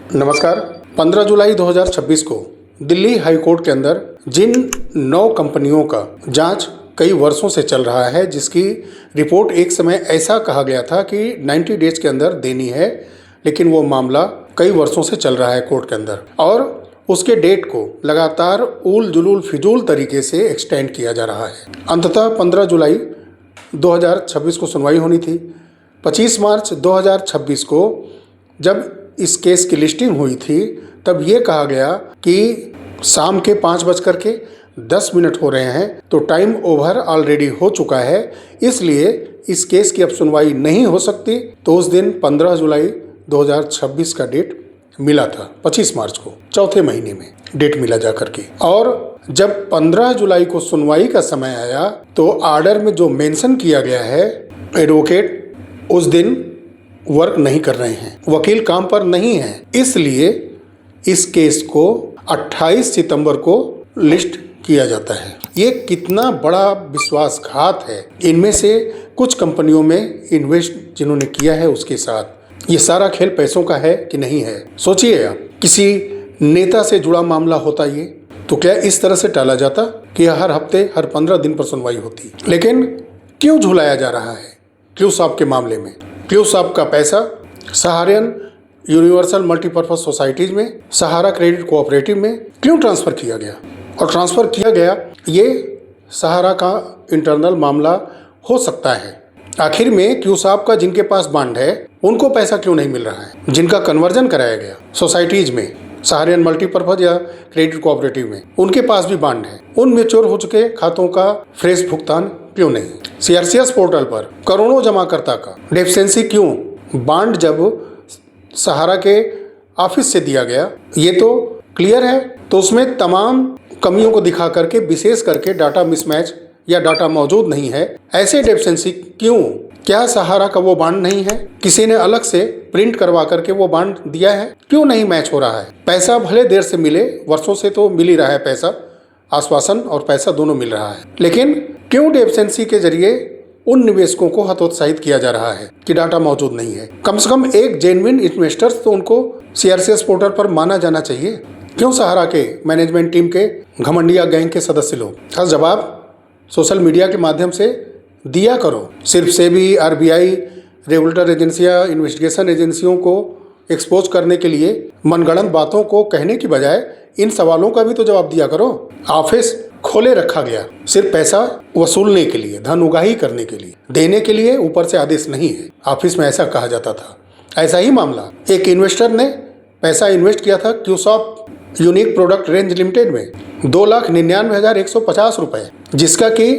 नमस्कार। 15 जुलाई 2026 को Delhi high court के अंदर जिन 9 कंपनियों का जांच कई वर्षों से चल रहा है, जिसकी रिपोर्ट एक समय ऐसा कहा गया था कि 90 डेज के अंदर देनी है, लेकिन वो मामला कई वर्षों से चल रहा है कोर्ट के अंदर और उसके डेट को लगातार उल जुलूल फिजूल तरीके से एक्सटेंड किया जा रहा है। अंततः 15 जुलाई 2026 को सुनवाई होनी थी। 25 मार्च 2026 को जब इस केस की लिस्टिंग हुई थी, तब ये कहा गया कि शाम के 5:10 हो रहे हैं, तो टाइम ओवर ऑलरेडी हो चुका है, इसलिए इस केस की अब सुनवाई नहीं हो सकती। तो उस दिन 15 जुलाई 2026 का डेट मिला था, 25 मार्च को, चौथे महीने में डेट मिला जा करके। और जब 15 जुलाई को सुनवाई का समय आया, तो आर्डर में जो मेंशन किया गया है, एडवोकेट उस दिन वर्क नहीं कर रहे हैं, वकील काम पर नहीं है, इसलिए इस केस को 28 सितंबर को लिस्ट किया जाता है। ये कितना बड़ा विश्वासघात है इनमें से कुछ कंपनियों में इन्वेस्ट जिन्होंने किया है उसके साथ। ये सारा खेल पैसों का है कि नहीं है? सोचिए आप, किसी नेता से जुड़ा मामला होता ये, तो क्या इस तरह से टाला जाता कि हर हफ्ते हर 15 दिन पर सुनवाई होती? लेकिन क्यों झुलाया जा रहा है क्लू शॉप के मामले में? क्लू शॉप का पैसा सहारियन यूनिवर्सल मल्टीपर्पज सोसाइटीज में, सहारा क्रेडिट कोऑपरेटिव में क्यों ट्रांसफ़र किया गया? और ट्रांसफ़र किया गया, ये सहारा का इंटरनल मामला हो सकता है। आखिर में क्लू शॉप का जिनके पास बॉन्ड है, उनको पैसा क्यों नहीं मिल रहा है? जिनका कन्वर्जन कराया गया सोसाइटीज में, सहारियन मल्टीपर्पज या क्रेडिट कोऑपरेटिव में, उनके पास भी बॉन्ड है, उन मैच्योर हो चुके खातों का फ्रेश भुगतान क्यों नहीं? सीआरसीएस पोर्टल पर करोड़ों जमाकर्ता का डेफिशिएंसी क्यों? बॉन्ड जब सहारा के ऑफिस से दिया गया, ये तो क्लियर है, तो उसमें तमाम कमियों को दिखा करके, विशेष करके डाटा मिसमैच या डाटा मौजूद नहीं है, ऐसे डेफिशिएंसी क्यों? क्या सहारा का वो बॉन्ड नहीं है? किसी ने अलग से प्रिंट करवा करके वो बॉन्ड दिया है? क्यों नहीं मैच हो रहा है? पैसा भले देर से मिले, वर्षों से तो मिल ही रहा है पैसा, आश्वासन और पैसा दोनों मिल रहा है, लेकिन क्यों डेफिशिएंसी के जरिए उन निवेशकों को हतोत्साहित किया जा रहा है कि डाटा मौजूद नहीं है? कम से कम एक जेन्युइन इन्वेस्टर्स तो उनको सीआरसीएस पोर्टल पर माना जाना चाहिए। क्यों सहारा के मैनेजमेंट टीम के घमंडिया गैंग के सदस्य लोग? हर जवाब सोशल मीडिया के माध्यम से दिया करो। सिर्फ सेबी, आरबीआई, रेगुलेटर एजेंसियां, इन्वेस्टिगेशन एजेंसियों को एक्सपोज करने के लिए मनगढ़ंत बातों को कहने की बजाय इन सवालों का भी तो जवाब दिया करो। ऑफिस खोले रखा गया सिर्फ पैसा वसूलने के लिए, धन उगाही करने के लिए, देने के लिए ऊपर से आदेश नहीं है। ऑफिस में ऐसा कहा जाता था। ऐसा ही मामला, एक इन्वेस्टर ने पैसा इन्वेस्ट किया था clue shop unique product range limited में 2,99,150 रुपये, जिसका कि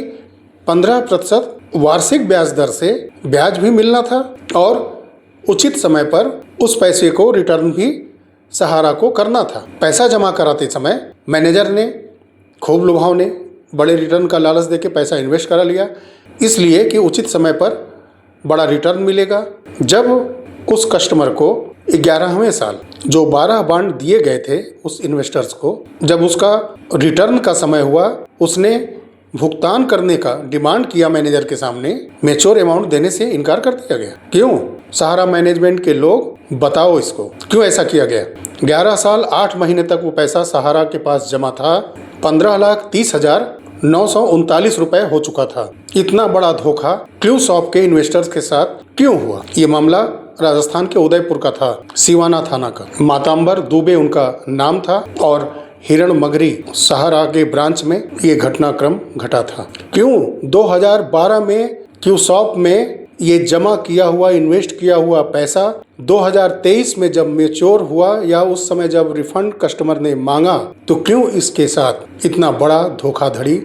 15% वार्षिक ब्याज दर से ब्याज भी मिलना था और उचित समय पर उस पैसे को रिटर्न भी सहारा को करना था। पैसा जमा कराते समय मैनेजर ने खूब लुभावने बड़े रिटर्न का लालच देके पैसा इन्वेस्ट करा लिया, इसलिए कि उचित समय पर बड़ा रिटर्न मिलेगा। जब उस कस्टमर को 11वें साल जो 12 बॉन्ड दिए गए थे उस इन्वेस्टर्स को, जब उसका रिटर्न का समय हुआ, उसने भुगतान करने का डिमांड किया मैनेजर के सामने, मैच्योर अमाउंट देने से इनकार कर दिया गया। क्यों? सहारा मैनेजमेंट के लोग बताओ इसको, क्यों ऐसा किया गया? 11 साल 8 महीने तक वो पैसा सहारा के पास जमा था, 15,30,939 रुपए हो चुका था। इतना बड़ा धोखा क्लू शॉप के इन्वेस्टर्स के साथ क्यों हुआ? ये मामला राजस्थान के उदयपुर का था, सिवाना थाना का। मातांबर दुबे उनका नाम था और हिरण मगरी सहारा के ब्रांच में ये घटनाक्रम घटा था। क्यों 2012 में क्लू शॉप में ये जमा किया हुआ, इन्वेस्ट किया हुआ पैसा 2023 में जब मैच्योर हुआ या उस समय जब रिफंड कस्टमर ने मांगा, तो क्यों इसके साथ इतना बड़ा धोखाधड़ी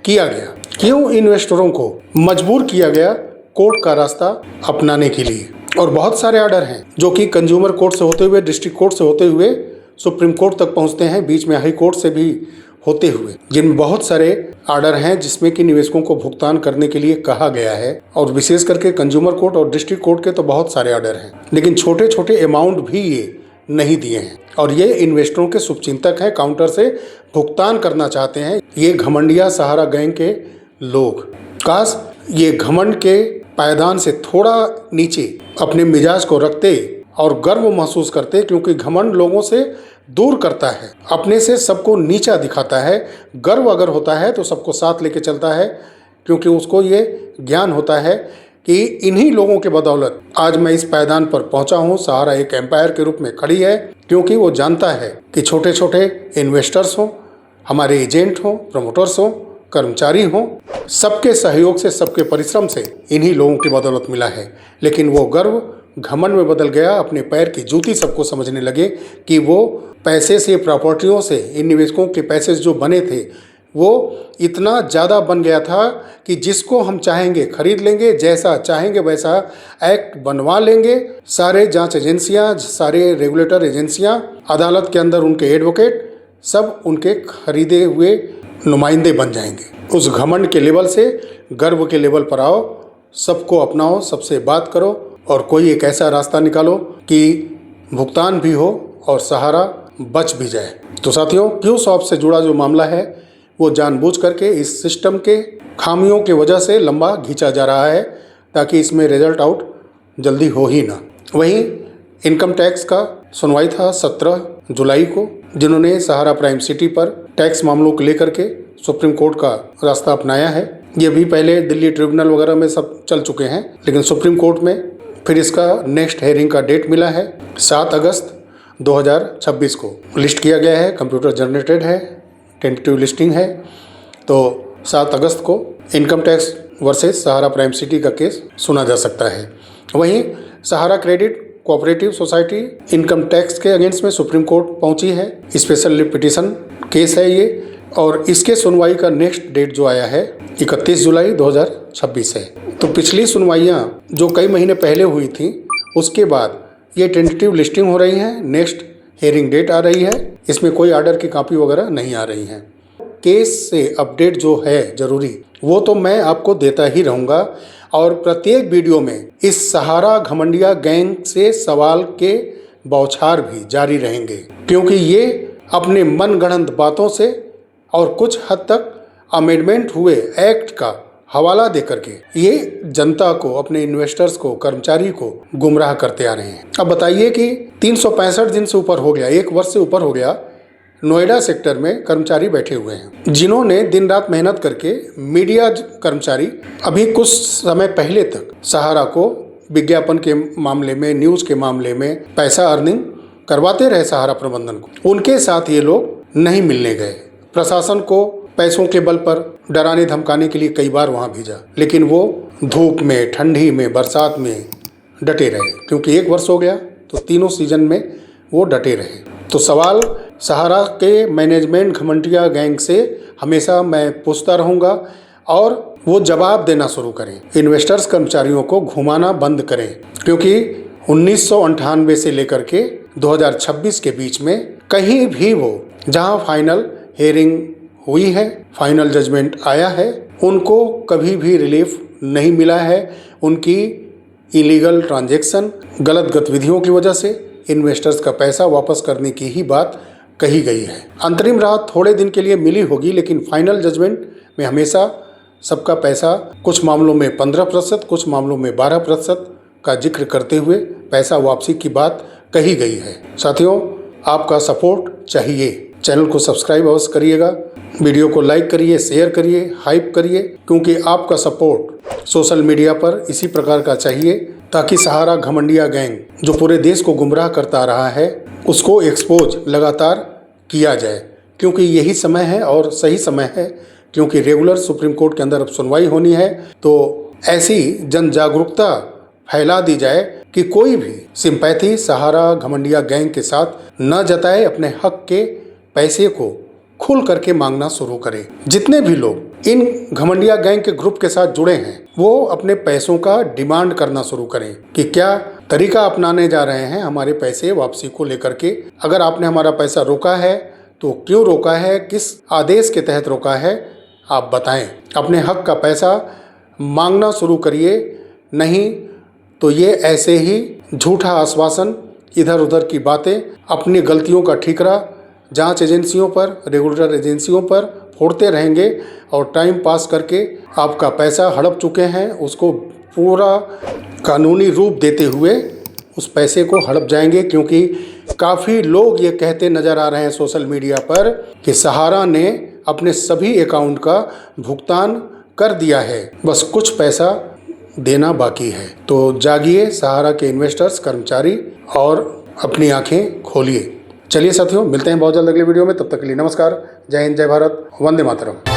किया गया? क्यों इन्वेस्टरों को मजबूर किया गया कोर्ट का रास्ता अपनाने के लिए? और बहुत सारे ऑर्डर हैं जो कि कंज्यूमर कोर्ट से होते हुए, डिस्ट्रिक्ट कोर्ट से होते हुए सुप्रीम कोर्ट तक पहुंचते हैं, बीच में हाई कोर्ट से भी होते हुए, जिनमें बहुत सारे ऑर्डर हैं जिसमें कि निवेशकों को भुगतान करने के लिए कहा गया है। और विशेष करके कंज्यूमर कोर्ट और डिस्ट्रिक्ट कोर्ट के तो बहुत सारे ऑर्डर हैं, लेकिन छोटे छोटे अमाउंट भी ये नहीं दिए हैं और ये इन्वेस्टरों के शुभचिंतक हैं, काउंटर से भुगतान करना चाहते हैं ये घमंडिया सहारा गैंग के लोग। काश ये घमंड के पायदान से थोड़ा नीचे अपने मिजाज को रखते और गर्व महसूस करते, क्योंकि घमंड लोगों से दूर करता है, अपने से सबको नीचा दिखाता है। गर्व अगर होता है तो सबको साथ लेके चलता है, क्योंकि उसको ये ज्ञान होता है कि इन्हीं लोगों के बदौलत आज मैं इस पायदान पर पहुंचा हूं। सहारा एक एम्पायर के रूप में खड़ी है, क्योंकि वो जानता है कि छोटे छोटे इन्वेस्टर्स हों, हमारे एजेंट हों, प्रमोटर्स हों, कर्मचारी हों, सबके सहयोग से, सबके परिश्रम से इन्हीं लोगों की बदौलत मिला है। लेकिन वो गर्व घमंड में बदल गया। अपने पैर की जूती सबको समझने लगे कि वो पैसे से, प्रॉपर्टियों से, इन निवेशकों के पैसे जो बने थे वो इतना ज़्यादा बन गया था कि जिसको हम चाहेंगे खरीद लेंगे, जैसा चाहेंगे वैसा एक्ट बनवा लेंगे। सारे जांच एजेंसियां, सारे रेगुलेटर एजेंसियां, अदालत के अंदर उनके एडवोकेट, सब उनके खरीदे हुए नुमाइंदे बन जाएंगे। उस घमंड के लेवल से गर्व के लेवल पर आओ, सबको अपनाओ, सबसे बात करो और कोई एक ऐसा रास्ता निकालो कि भुगतान भी हो और सहारा बच भी जाए। तो साथियों, क्यूसॉफ्ट से जुड़ा जो मामला है वो जानबूझ करके इस सिस्टम के खामियों की वजह से लंबा खींचा जा रहा है, ताकि इसमें रिजल्ट आउट जल्दी हो ही ना। वहीं इनकम टैक्स का सुनवाई था 17 जुलाई को, जिन्होंने सहारा प्राइम सिटी पर टैक्स मामलों को लेकर के सुप्रीम कोर्ट का रास्ता अपनाया है। ये भी पहले दिल्ली ट्रिब्यूनल वगैरह में सब चल चुके हैं, लेकिन सुप्रीम कोर्ट में फिर इसका नेक्स्ट हेयरिंग का डेट मिला है 7 अगस्त 2026 को। लिस्ट किया गया है, कंप्यूटर जनरेटेड है, टेंटेटिव लिस्टिंग है। तो 7 अगस्त को income tax versus Sahara prime city का केस सुना जा सकता है। वहीं Sahara credit cooperative society income tax के अगेंस्ट में सुप्रीम कोर्ट पहुंची है। स्पेशल पिटीशन केस है ये, और इसके सुनवाई का नेक्स्ट डेट जो आया है 31 जुलाई 2026 है। तो पिछली सुनवाइयां जो कई महीने पहले हुई थी, उसके बाद ये टेंटेटिव लिस्टिंग हो रही है, नेक्स्ट हेयरिंग डेट आ रही है। इसमें कोई आर्डर की कॉपी वगैरह नहीं आ रही है। केस से अपडेट जो है ज़रूरी, वो तो मैं आपको देता ही रहूँगा, और प्रत्येक वीडियो में इस सहारा घमंडिया गैंग से सवाल के बौछार भी जारी रहेंगे, क्योंकि ये अपने मनगढ़ंत बातों से और कुछ हद तक अमेंडमेंट हुए एक्ट का हवाला देकर के ये जनता को, अपने इन्वेस्टर्स को, कर्मचारी को गुमराह करते आ रहे हैं। अब बताइए कि 365 दिन से ऊपर हो गया, 1 वर्ष से ऊपर हो गया, नोएडा सेक्टर में कर्मचारी बैठे हुए हैं, जिन्होंने दिन रात मेहनत करके, मीडिया कर्मचारी अभी कुछ समय पहले तक सहारा को विज्ञापन के मामले में, न्यूज़ के मामले में पैसा अर्निंग करवाते रहे सहारा प्रबंधन को। उनके साथ ये लोग नहीं मिलने गए। प्रशासन को पैसों के बल पर डराने धमकाने के लिए कई बार वहाँ भेजा, लेकिन वो धूप में, ठंडी में, बरसात में डटे रहे, क्योंकि 1 वर्ष हो गया तो तीनों सीजन में वो डटे रहे। तो सवाल सहारा के मैनेजमेंट घमंडिया गैंग से हमेशा मैं पूछता रहूँगा, और वो जवाब देना शुरू करें। इन्वेस्टर्स कर्मचारियों को घुमाना बंद करें, क्योंकि 1998 से लेकर के 2026 के बीच में कहीं भी वो जहाँ फाइनल हेयरिंग हुई है, फाइनल जजमेंट आया है, उनको कभी भी रिलीफ नहीं मिला है। उनकी इलीगल ट्रांजैक्शन, गलत गतिविधियों की वजह से इन्वेस्टर्स का पैसा वापस करने की ही बात कही गई है। अंतरिम राहत थोड़े दिन के लिए मिली होगी, लेकिन फाइनल जजमेंट में हमेशा सबका पैसा, कुछ मामलों में 15%, कुछ मामलों में 12% का जिक्र करते हुए पैसा वापसी की बात कही गई है। साथियों, आपका सपोर्ट चाहिए। चैनल को सब्सक्राइब अवश्य करिएगा, वीडियो को लाइक करिए, शेयर करिए, हाइप करिए, क्योंकि आपका सपोर्ट सोशल मीडिया पर इसी प्रकार का चाहिए, ताकि सहारा घमंडिया गैंग जो पूरे देश को गुमराह करता आ रहा है, उसको एक्सपोज लगातार किया जाए। क्योंकि यही समय है और सही समय है, क्योंकि रेगुलर सुप्रीम कोर्ट के अंदर अब सुनवाई होनी है। तो ऐसी जन जागरूकता फैला दी जाए कि कोई भी सिंपैथी सहारा घमंडिया गैंग के साथ न जताए, अपने हक के पैसे को खुल करके मांगना शुरू करें। जितने भी लोग इन घमंडिया गैंग के ग्रुप के साथ जुड़े हैं, वो अपने पैसों का डिमांड करना शुरू करें कि क्या तरीका अपनाने जा रहे हैं हमारे पैसे वापसी को लेकर के। अगर आपने हमारा पैसा रोका है तो क्यों रोका है, किस आदेश के तहत रोका है, आप बताएं। अपने हक का पैसा मांगना शुरू करिए, नहीं तो ये ऐसे ही झूठा आश्वासन, इधर उधर की बातें, अपनी गलतियों का ठीकरा जांच एजेंसियों पर, रेगुलेटर एजेंसियों पर फोड़ते रहेंगे, और टाइम पास करके आपका पैसा हड़प चुके हैं उसको पूरा कानूनी रूप देते हुए उस पैसे को हड़प जाएंगे, क्योंकि काफ़ी लोग ये कहते नज़र आ रहे हैं सोशल मीडिया पर कि सहारा ने अपने सभी अकाउंट का भुगतान कर दिया है, बस कुछ पैसा देना बाकी है। तो जागिए सहारा के इन्वेस्टर्स, कर्मचारी, और अपनी आंखें खोलिए। चलिए साथियों, मिलते हैं बहुत जल्द अगले वीडियो में। तब तक के लिए नमस्कार, जय हिंद, जय भारत, वंदे मातरम।